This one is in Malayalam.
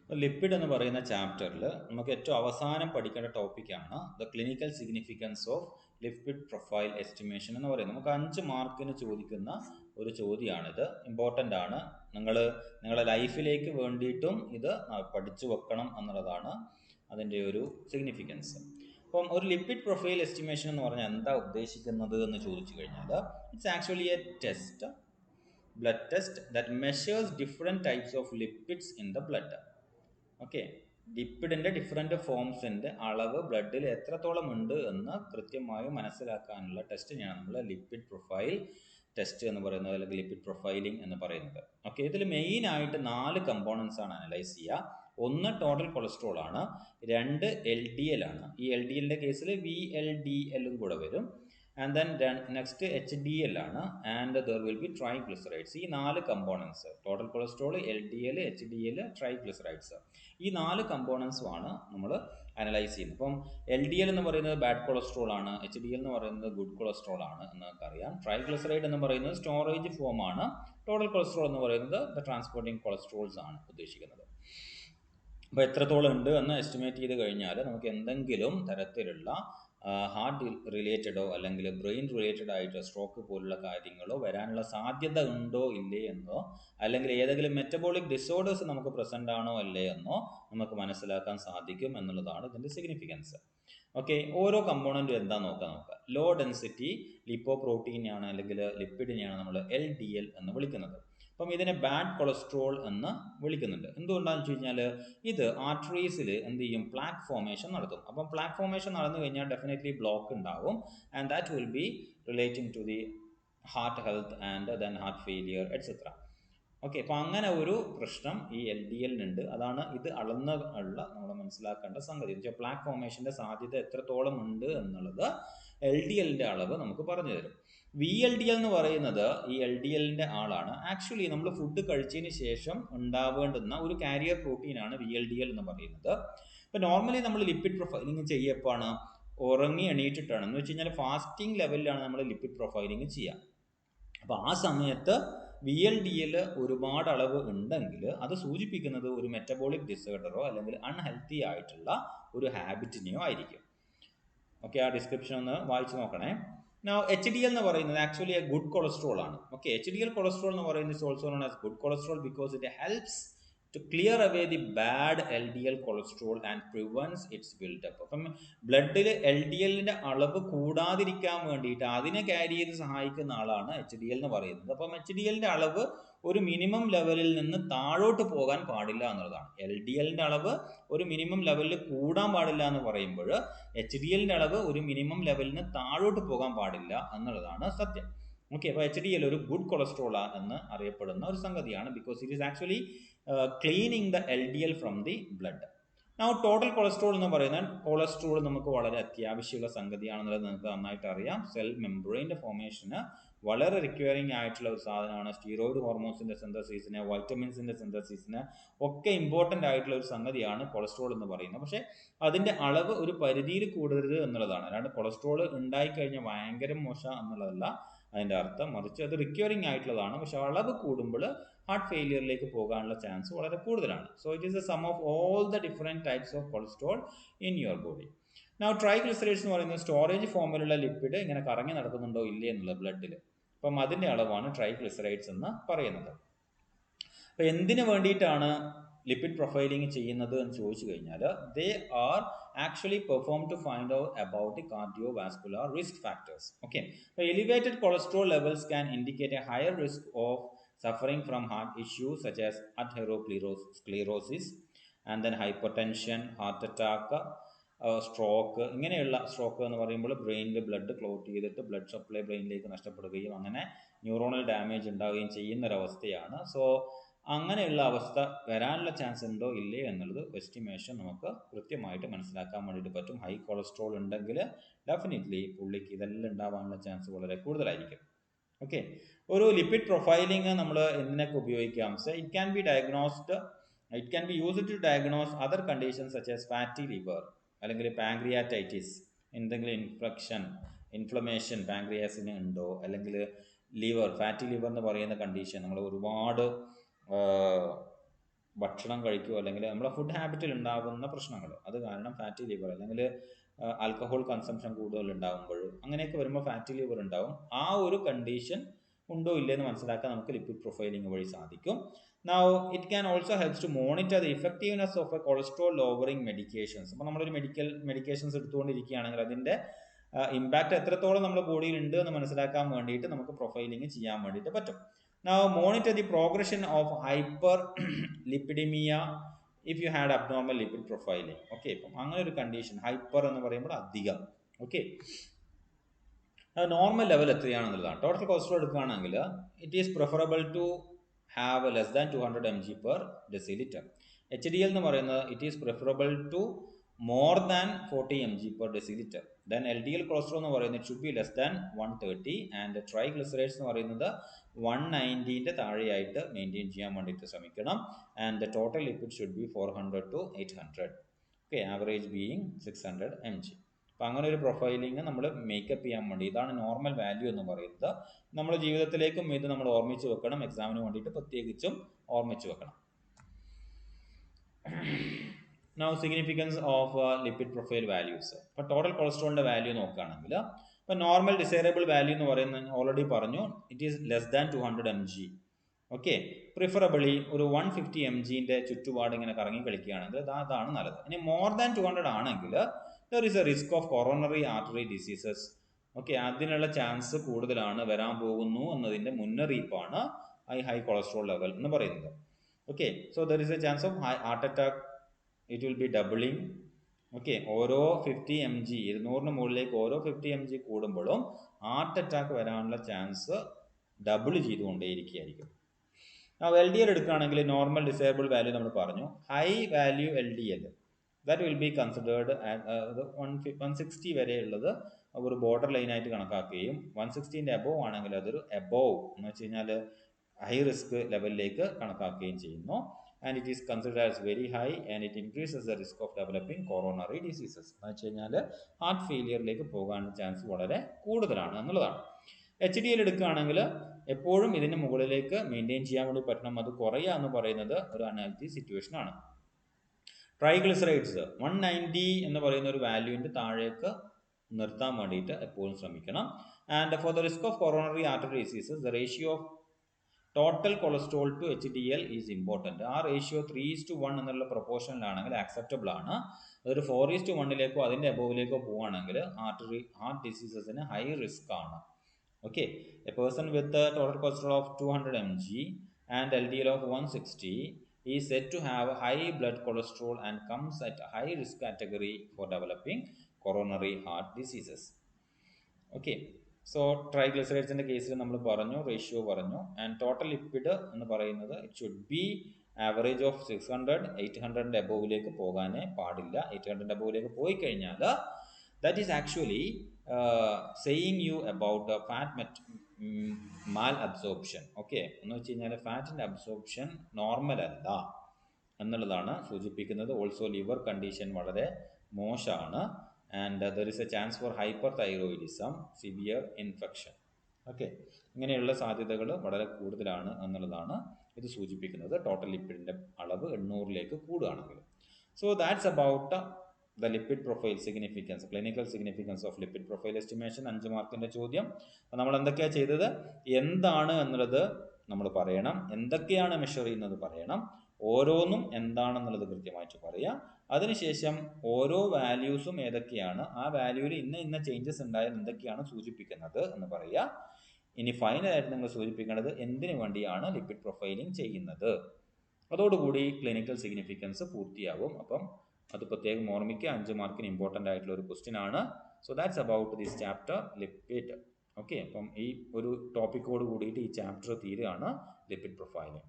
ലിപ്പിഡ് എന്ന് പറയുന്ന ചാപ്റ്ററിൽ നമുക്ക് ഏറ്റവും അവസാനം പഠിക്കേണ്ട ടോപ്പിക്കാണ് the clinical significance of lipid profile estimation എന്ന് പറയുന്നത്. നമുക്ക് 5 മാർക്കിന് ചോദിക്കുന്ന ഒരു ചോദ്യമാണിത്. ഇമ്പോർട്ടൻ്റ് ആണ്. നിങ്ങളുടെ ലൈഫിലേക്ക് വേണ്ടിയിട്ടും ഇത് പഠിച്ചു വെക്കണം എന്നുള്ളതാണ് അതിൻ്റെ ഒരു സിഗ്നിഫിക്കൻസ്. അപ്പം ഒരു ലിപ്പിഡ് പ്രൊഫൈൽ എസ്റ്റിമേഷൻ എന്ന് പറഞ്ഞാൽ എന്താ ഉദ്ദേശിക്കുന്നത് എന്ന് ചോദിച്ചു കഴിഞ്ഞാൽ, it's actually A test, blood test that measures different types of lipids in the blood. Okay, ലിപ്പിഡിൻ്റെ ഡിഫറെൻറ്റ് ഫോംസിൻ്റെ അളവ് ബ്ലഡിൽ എത്രത്തോളം ഉണ്ട് എന്ന് കൃത്യമായി മനസ്സിലാക്കാനുള്ള ടെസ്റ്റിനെയാണ് നമ്മൾ ലിപ്പിഡ് പ്രൊഫൈൽ ടെസ്റ്റ് എന്ന് പറയുന്നത്, അല്ലെങ്കിൽ ലിപ്പിഡ് പ്രൊഫൈലിംഗ് എന്ന് പറയുന്നത്. ഓക്കെ, ഇതിൽ മെയിനായിട്ട് 4 കമ്പോണൻസ് ആണ് അനലൈസ് ചെയ്യുക. ഒന്ന് ടോട്ടൽ കൊളസ്ട്രോൾ ആണ്, 2 LDL ആണ്. ഈ LDLൻ്റെ കേസിൽ VLDL കൂടെ വരും. ആൻഡ് ദെൻ നെക്സ്റ്റ് HDL ആണ്, and there will be triglycerides. ഈ 4 components, total cholesterol, LDL, HDL, triglycerides, ഈ 4 കമ്പോണൻസും ആണ് നമ്മൾ അനലൈസ് ചെയ്യുന്നത്. അപ്പം LDL എന്ന് പറയുന്നത് ബാഡ് കൊളസ്ട്രോൾ ആണ്, HDL എന്ന് പറയുന്നത് ഗുഡ് കൊളസ്ട്രോൾ ആണ് എന്ന് നമുക്കറിയാം. ട്രൈഗ്ലിസറൈഡ് എന്ന് പറയുന്നത് സ്റ്റോറേജ് ഫോം ആണ്. ടോട്ടൽ കൊളസ്ട്രോൾ എന്ന് പറയുന്നത് ദ ട്രാൻസ്പോർട്ടിംഗ് കൊളസ്ട്രോൾസ് ആണ് ഉദ്ദേശിക്കുന്നത്. അപ്പോൾ എത്രത്തോളം ഉണ്ട് എന്ന് എസ്റ്റിമേറ്റ് ചെയ്ത് കഴിഞ്ഞാൽ നമുക്ക് എന്തെങ്കിലും തരത്തിലുള്ള ഹാർട്ട് റിലേറ്റഡോ അല്ലെങ്കിൽ ബ്രെയിൻ റിലേറ്റഡ് ആയിട്ട് സ്ട്രോക്ക് പോലുള്ള കാര്യങ്ങളോ വരാനുള്ള സാധ്യത ഉണ്ടോ ഇല്ലേ എന്നോ, അല്ലെങ്കിൽ ഏതെങ്കിലും മെറ്റബോളിക് ഡിസോർഡേഴ്സ് നമുക്ക് പ്രസൻ്റ് ആണോ അല്ലേ എന്നോ നമുക്ക് മനസ്സിലാക്കാൻ സാധിക്കും എന്നുള്ളതാണ് ഇതിൻ്റെ സിഗ്നിഫിക്കൻസ്. ഓക്കെ, ഓരോ കമ്പോണൻറ്റും എന്താ നോക്കാം. ലോ ഡെൻസിറ്റി ലിപ്പോപ്രോട്ടീനെയാണ് അല്ലെങ്കിൽ ലിപ്പിഡിനെയാണ് നമ്മൾ LDL എന്ന് വിളിക്കുന്നത്. അപ്പം ഇതിനെ ബാഡ് കൊളസ്ട്രോൾ എന്ന് വിളിക്കുന്നുണ്ട്. എന്തുകൊണ്ടാണെന്ന് വെച്ച് കഴിഞ്ഞാൽ ഇത് ആർട്ടറീസിൽ എന്ത് ചെയ്യും, പ്ലാക്ക് ഫോമേഷൻ നടത്തും. അപ്പം പ്ലാക്ക് ഫോമേഷൻ നടന്നു കഴിഞ്ഞാൽ ഡെഫിനറ്റ്ലി ബ്ലോക്ക് ഉണ്ടാവും, and that will be relating to the heart health and then heart failure etcetera. Okay, അപ്പോൾ അങ്ങനെ ഒരു പ്രശ്നം ഈ LDLനുണ്ട്. അതാണ് ഇത് അളന്ന ഉള്ള നമ്മൾ മനസ്സിലാക്കേണ്ട സംഗതി. പ്ലാക്ക് ഫോമേഷൻ്റെ സാധ്യത എത്രത്തോളം ഉണ്ട് എന്നുള്ളത് LDLൻ്റെ അളവ് നമുക്ക് പറഞ്ഞു തരും. VLDL എന്ന് പറയുന്നത് ഈ LDLൻ്റെ ആളാണ്. ആക്ച്വലി നമ്മൾ ഫുഡ് കഴിച്ചതിന് ശേഷം ഉണ്ടാവേണ്ടുന്ന ഒരു കാരിയർ പ്രോട്ടീനാണ് VLDL എന്ന് പറയുന്നത്. ഇപ്പോൾ നോർമലി നമ്മൾ ലിപ്പിഡ് പ്രൊഫൈലിംഗ് ചെയ്യപ്പോഴാണ് ഉറങ്ങി എണീറ്റിട്ടാണ്, എന്ന് വെച്ച് കഴിഞ്ഞാൽ ഫാസ്റ്റിംഗ് ലെവലിലാണ് നമ്മൾ ലിപ്പിഡ് പ്രൊഫൈലിംഗ് ചെയ്യുക. അപ്പോൾ ആ സമയത്ത് VLDL ഒരുപാട് അളവ് ഉണ്ടെങ്കിൽ അത് സൂചിപ്പിക്കുന്നത് ഒരു മെറ്റബോളിക് ഡിസോർഡറോ അല്ലെങ്കിൽ അൺഹെൽത്തി ആയിട്ടുള്ള ഒരു ഹാബിറ്റിനെയോ ആയിരിക്കും. ഓക്കെ, ആ ഡിസ്ക്രിപ്ഷൻ ഒന്ന് വായിച്ച് നോക്കണേ. Now HDL എന്ന് പറയുന്നത് ആക്ച്വലി എ ഗുഡ് കൊളസ്ട്രോൾ ആണ്. ഓക്കെ, HDL കൊളസ്ട്രോൾ എന്ന് പറയുന്നത് is also known as good cholesterol because it helps to clear away the bad LDL cholesterol and prevents its build-up. അപ്പം ബ്ലഡിൽ LDLൻ്റെ അളവ് കൂടാതിരിക്കാൻ വേണ്ടിയിട്ട് അതിനെ ക്യാരി ചെയ്ത് സഹായിക്കുന്ന ആളാണ് HDL എന്ന് പറയുന്നത്. അപ്പം HDLൻ്റെ അളവ് ഒരു മിനിമം ലെവലിൽ നിന്ന് താഴോട്ട് പോകാൻ പാടില്ല എന്നുള്ളതാണ്. LDLൻ്റെ അളവ് ഒരു മിനിമം ലെവലിൽ കൂടാൻ പാടില്ല എന്ന് പറയുമ്പോൾ HDLൻ്റെ അളവ് ഒരു മിനിമം ലെവലിന് താഴോട്ട് പോകാൻ പാടില്ല എന്നുള്ളതാണ് സത്യം. ഓക്കെ, അപ്പോൾ HDL ഒരു ഗുഡ് കൊളസ്ട്രോൾ എന്ന് അറിയപ്പെടുന്ന ഒരു സംഗതിയാണ്, because it is actually cleaning the LDL from the blood. ആ ടോട്ടൽ കൊളസ്ട്രോൾ എന്ന് പറയുന്നത്, കൊളസ്ട്രോൾ നമുക്ക് വളരെ അത്യാവശ്യമുള്ള സംഗതിയാണെന്നുള്ളത് നിങ്ങൾക്ക് നന്നായിട്ട് അറിയാം. സെൽ മെംബ്രെയിൻ്റെ ഫോർമേഷന് വളരെ റിക്വയറിങ് ആയിട്ടുള്ള ഒരു സാധനമാണ്. സ്റ്റീറോയിഡ് ഹോർമോൺസിൻ്റെ സിന്തസിസിന്, വൈറ്റമിൻസിൻ്റെ സിന്തസിസിന് ഒക്കെ ഇമ്പോർട്ടൻ്റ് ആയിട്ടുള്ള ഒരു സംഗതിയാണ് കൊളസ്ട്രോൾ എന്ന് പറയുന്നത്. പക്ഷേ അതിൻ്റെ അളവ് ഒരു പരിധിയിൽ കൂടരുത് എന്നുള്ളതാണ്. അല്ലാണ്ട് കൊളസ്ട്രോൾ ഉണ്ടായിക്കഴിഞ്ഞാൽ ഭയങ്കര മോശം എന്നുള്ളതല്ല അതിൻ്റെ അർത്ഥം, മറിച്ച് അത് റിക്വയറിങ് ആയിട്ടുള്ളതാണ്. പക്ഷെ അളവ് കൂടുമ്പോൾ ഹാർട്ട് ഫെയിലിയറിലേക്ക് പോകാനുള്ള ചാൻസ് വളരെ കൂടുതലാണ്. So it is a sum of all the different types of cholesterol in your body. Now triglycerides എന്ന് പറയുന്നത് സ്റ്റോറേജ് ഫോമിലുള്ള ലിപ്പിഡ് ഇങ്ങനെ കറങ്ങി നടക്കുന്നുണ്ടോ ഇല്ലേ എന്നുള്ള ബ്ലഡിൽ, അപ്പം അതിൻ്റെ അളവാണ് ട്രൈഗ്ലിസറൈഡ്സ് എന്ന് പറയുന്നത്. അപ്പോൾ എന്തിനു വേണ്ടിയിട്ടാണ് ലിപ്പിഡ് പ്രൊഫൈലിംഗ് ചെയ്യുന്നത് എന്ന് ചോദിച്ചു കഴിഞ്ഞാൽ, they are actually perform to find out about the cardiovascular risk factors. Okay, അപ്പോൾ elevated cholesterol levels can indicate a higher risk of suffering from heart issues such as atherosclerosis and then hypertension, heart attack, stroke. ഇങ്ങനെയുള്ള സ്ട്രോക്ക് എന്ന് പറയുമ്പോൾ ബ്രെയിനിൽ ബ്ലഡ് ക്ലോട്ട് ചെയ്തിട്ട് ബ്ലഡ് സപ്ലൈ ബ്രെയിനിലേക്ക് നഷ്ടപ്പെടുകയും അങ്ങനെ ന്യൂറോണൽ ഡാമേജ് ഉണ്ടാവുകയും ചെയ്യുന്നൊരവസ്ഥയാണ്. സോ അങ്ങനെയുള്ള അവസ്ഥ വരാനുള്ള ചാൻസ് ഉണ്ടോ ഇല്ലേ എന്നുള്ളത് എസ്റ്റിമേഷൻ നമുക്ക് കൃത്യമായിട്ട് മനസ്സിലാക്കാൻ വേണ്ടിയിട്ട് പറ്റും. ഹൈ കൊളസ്ട്രോൾ ഉണ്ടെങ്കിൽ ഡെഫിനറ്റ്ലി പുള്ളിക്ക് ഇതെല്ലാം ഉണ്ടാവാനുള്ള ചാൻസ് വളരെ കൂടുതലായിരിക്കും. ഓക്കെ, ഒരു ലിപ്പിഡ് പ്രൊഫൈലിംഗ് നമ്മൾ എന്തിനൊക്കെ ഉപയോഗിക്കാം? So it can be diagnosed, it can be used to diagnose other conditions such as fatty liver അല്ലെങ്കിൽ പാങ്ക്രിയാറ്റൈറ്റിസ്, എന്തെങ്കിലും ഇൻഫ്ലമേഷൻ പാങ്ക്രിയാസിന് ഉണ്ടോ, അല്ലെങ്കിൽ ലിവർ ഫാറ്റി ലിവർ എന്ന് പറയുന്ന കണ്ടീഷൻ നമ്മൾ ഒരുപാട് ഭക്ഷണം കഴിക്കുകയോ അല്ലെങ്കിൽ നമ്മുടെ ഫുഡ് ഹാബിറ്റിൽ ഉണ്ടാകുന്ന പ്രശ്നങ്ങൾ, അത് കാരണം ഫാറ്റി ലിവർ അല്ലെങ്കിൽ ആൽക്കഹോൾ കൺസംഷൻ കൂടുതൽ ഉണ്ടാകുമ്പോൾ അങ്ങനെയൊക്കെ വരുമ്പോൾ ഫാറ്റി ലിവർ ഉണ്ടാവും. ആ ഒരു കണ്ടീഷൻ ഉണ്ടോ ഇല്ലെന്ന് മനസ്സിലാക്കാൻ നമുക്ക് ലിപ്പിഡ് പ്രൊഫൈലിംഗ് വഴി സാധിക്കും. Now it can also helps to monitor the effectiveness of a cholesterol lowering medications. അപ്പോൾ നമ്മളൊരു മെഡിക്കേഷൻസ് എടുത്തുകൊണ്ടിരിക്കുകയാണെങ്കിൽ അതിൻ്റെ ഇമ്പാക്റ്റ് എത്രത്തോളം നമ്മുടെ ബോഡിയിൽ ഉണ്ട് എന്ന് മനസ്സിലാക്കാൻ വേണ്ടിയിട്ട് നമുക്ക് പ്രൊഫൈലിംഗ് ചെയ്യാൻ വേണ്ടിയിട്ട് പറ്റും. Now monitor the progression of hyperlipidemia if you had abnormal lipid profiling. Okay, ഇപ്പം അങ്ങനെ ഒരു കണ്ടീഷൻ, ഹൈപ്പർ എന്ന് പറയുമ്പോൾ അധികം. ഓക്കെ, നോർമൽ ലെവൽ എത്രയാണെന്നുള്ളതാണ്. ടോട്ടൽ കൊളസ്ട്രോൾ എടുക്കുകയാണെങ്കിൽ it is preferable to have less than 200 mg per deciliter. HDL എന്ന് പറയുന്നത് it is preferable to more than 40 mg per deciliter. Then LDL cholesterol എന്ന് പറയുന്നത് it should be less than 130 and triglycerides എന്ന് പറയുന്നത് 190ൻ്റെ താഴെയായിട്ട് മെയിൻറ്റെയിൻ ചെയ്യാൻ വേണ്ടിയിട്ട് ശ്രമിക്കണം. And the total lipid should be 400 to 800. Okay, average being 600 mg. അപ്പോൾ അങ്ങനെ ഒരു പ്രൊഫൈലിംഗ് നമ്മൾ മേക്കപ്പ് ചെയ്യാൻ വേണ്ടി, ഇതാണ് നോർമൽ വാല്യൂ എന്ന് പറയുന്നത്. നമ്മുടെ ജീവിതത്തിലേക്കും ഇത് നമ്മൾ ഓർമ്മിച്ച് വെക്കണം, എക്സാമിന് വേണ്ടിയിട്ട് പ്രത്യേകിച്ചും ഓർമ്മിച്ച് വെക്കണം. Now significance of lipid profile values. ഇപ്പോൾ ടോട്ടൽ കൊളസ്ട്രോളിൻ്റെ വാല്യൂ നോക്കുകയാണെങ്കിൽ ഇപ്പോൾ നോർമൽ ഡിസൈറബിൾ വാല്യൂ എന്ന് പറയുന്നത് ഓൾറെഡി പറഞ്ഞു, it is less than 200 mg. Okay, preferably ഒരു 150 mgൻ്റെ ചുറ്റുപാട് ഇങ്ങനെ കറങ്ങി കളിക്കുകയാണെങ്കിൽ അതാണ് നല്ലത്. ഇനി മോർ ദാൻ 200 ആണെങ്കിൽ there is a risk of coronary artery diseases. Okay, അതിനുള്ള ചാൻസ് കൂടുതലാണ്, വരാൻ പോകുന്നു എന്നതിൻ്റെ മുന്നറിയിപ്പാണ് ഹൈ കൊളസ്ട്രോൾ ലെവൽ എന്ന് പറയുന്നത്. Okay, so there is a chance of heart attack, it will be doubling. Okay, ഓരോ 50 mg 200 മുകളിലേക്ക് ഓരോ 50 mg കൂടുമ്പോഴും ഹാർട്ട് അറ്റാക്ക് വരാനുള്ള ചാൻസ് ഡബിൾ ചെയ്തുകൊണ്ടേയിരിക്കുകയായിരിക്കും. LDL എടുക്കുകയാണെങ്കിൽ നോർമൽ ഡിസേബിൾ വാല്യൂ നമ്മൾ പറഞ്ഞു, high value LDL that will be considered at 160 വരെയുള്ളത് ഒരു ബോർഡർ ലൈനായിട്ട് കണക്കാക്കുകയും 160ൻ്റെ എബോവ് ആണെങ്കിൽ അതൊരു എബോവ് എന്ന് വെച്ച് കഴിഞ്ഞാൽ ഹൈ റിസ്ക് ലെവലിലേക്ക് കണക്കാക്കുകയും ചെയ്യുന്നു. And it is considered as very high and it increases the risk of developing coronary diseases. എന്ന് വെച്ച് കഴിഞ്ഞാൽ ഹാർട്ട് ഫെയിലിയറിലേക്ക് പോകാനുള്ള ചാൻസ് വളരെ കൂടുതലാണ് എന്നുള്ളതാണ്. HDL എടുക്കുകയാണെങ്കിൽ എപ്പോഴും ഇതിന് മുകളിലേക്ക് മെയിൻറ്റെയിൻ ചെയ്യാൻ വേണ്ടി പറ്റണം, അത് കുറയുക എന്ന് പറയുന്നത് ഒരു അൺഹെൽത്തി സിറ്റുവേഷൻ ആണ്. ട്രൈഗ്ലിസറൈഡ്സ് 190 എന്ന് പറയുന്ന ഒരു വാല്യൂവിൻ്റെ താഴേക്ക് നിർത്താൻ വേണ്ടിയിട്ട് എപ്പോഴും ശ്രമിക്കണം. And for the risk of coronary artery diseases the ratio of total cholesterol to HDL is important. ആ റേഷ്യോ 3:1 എന്നുള്ള പ്രൊപ്പോർഷനിലാണെങ്കിൽ ആക്സെപ്റ്റബിൾ ആണ്. അതൊരു 4:1 അതിൻ്റെ എബോവിലേക്കോ പോവുകയാണെങ്കിൽ ഹാർട്ട് ഡിസീസസിന് ഹൈ റിസ്ക് ആണ്. Okay, A person with total cholesterol of 200 mg and LDL of 160 is said to have high blood cholesterol and comes at high risk category for developing coronary heart diseases. Okay, so ട്രൈഗ്ലിസറൈഡ്സിൻ്റെ കേസിൽ നമ്മൾ പറഞ്ഞു, റേഷ്യോ പറഞ്ഞു. ആൻഡ് ടോട്ടൽ ലിപ്പിഡ് എന്ന് പറയുന്നത് it should B average of 600, 800ൻ്റെ എബോവിലേക്ക് പോകാനേ പാടില്ല. 800ൻ്റെ എബോവിലേക്ക് പോയി കഴിഞ്ഞാൽ that is actually saying you about the fat malabsorption. Okay, എന്ന് വെച്ച് കഴിഞ്ഞാൽ ഫാറ്റിൻ്റെ അബ്സോർപ്ഷൻ നോർമൽ അല്ല എന്നുള്ളതാണ് സൂചിപ്പിക്കുന്നത്. ഓൾസോ ലിവർ കണ്ടീഷൻ വളരെ മോശമാണ്. And there is A chance for hyper thyroidism, severe infection. Okay, ഇങ്ങനെയുള്ള സാധ്യതകൾ വളരെ കൂടുതലാണ് എന്നുള്ളതാണ് ഇത് സൂചിപ്പിക്കുന്നത്. ടോട്ടൽ ലിപ്പിഡിൻ്റെ അളവ് 800ലേക്ക് കൂടുകയാണെങ്കിൽ. So that's about the lipid profile significance, clinical significance of lipid profile estimation. 5 മാർക്കിൻ്റെ ചോദ്യം. നമ്മൾ എന്തൊക്കെയാണ് ചെയ്തത്, എന്താണ് എന്നുള്ളത് നമ്മൾ പറയണം, എന്തൊക്കെയാണ് മെഷർ ചെയ്യുന്നത് പറയണം, ഓരോന്നും എന്താണെന്നുള്ളത് കൃത്യമായിട്ട് പറയാം. അതിനുശേഷം ഓരോ വാല്യൂസും ഏതൊക്കെയാണ്, ആ വാല്യൂവിൽ ഇന്ന ചേഞ്ചസ് ഉണ്ടായാൽ എന്തൊക്കെയാണ് സൂചിപ്പിക്കുന്നത് എന്ന് പറയുക. ഇനി ഫൈനലായിട്ട് നിങ്ങൾ സൂചിപ്പിക്കേണ്ടത് എന്തിനു വേണ്ടിയാണ് ലിപ്പിഡ് പ്രൊഫൈലിംഗ് ചെയ്യുന്നത്. അതോടുകൂടി ക്ലിനിക്കൽ സിഗ്നിഫിക്കൻസ് പൂർത്തിയാകും. അപ്പം അത് പ്രത്യേകം ഓർമ്മിക്കുക, 5 മാർക്കിന് ഇമ്പോർട്ടൻ്റ് ആയിട്ടുള്ള ഒരു ക്വസ്റ്റ്യൻ ആണ്. So that's about this chapter lipid. Okay, അപ്പം ഈ ഒരു ടോപ്പിക്കോട് കൂടിയിട്ട് ഈ ചാപ്റ്റർ തീരുകയാണ്, ലിപ്പിഡ് പ്രൊഫൈലിംഗ്.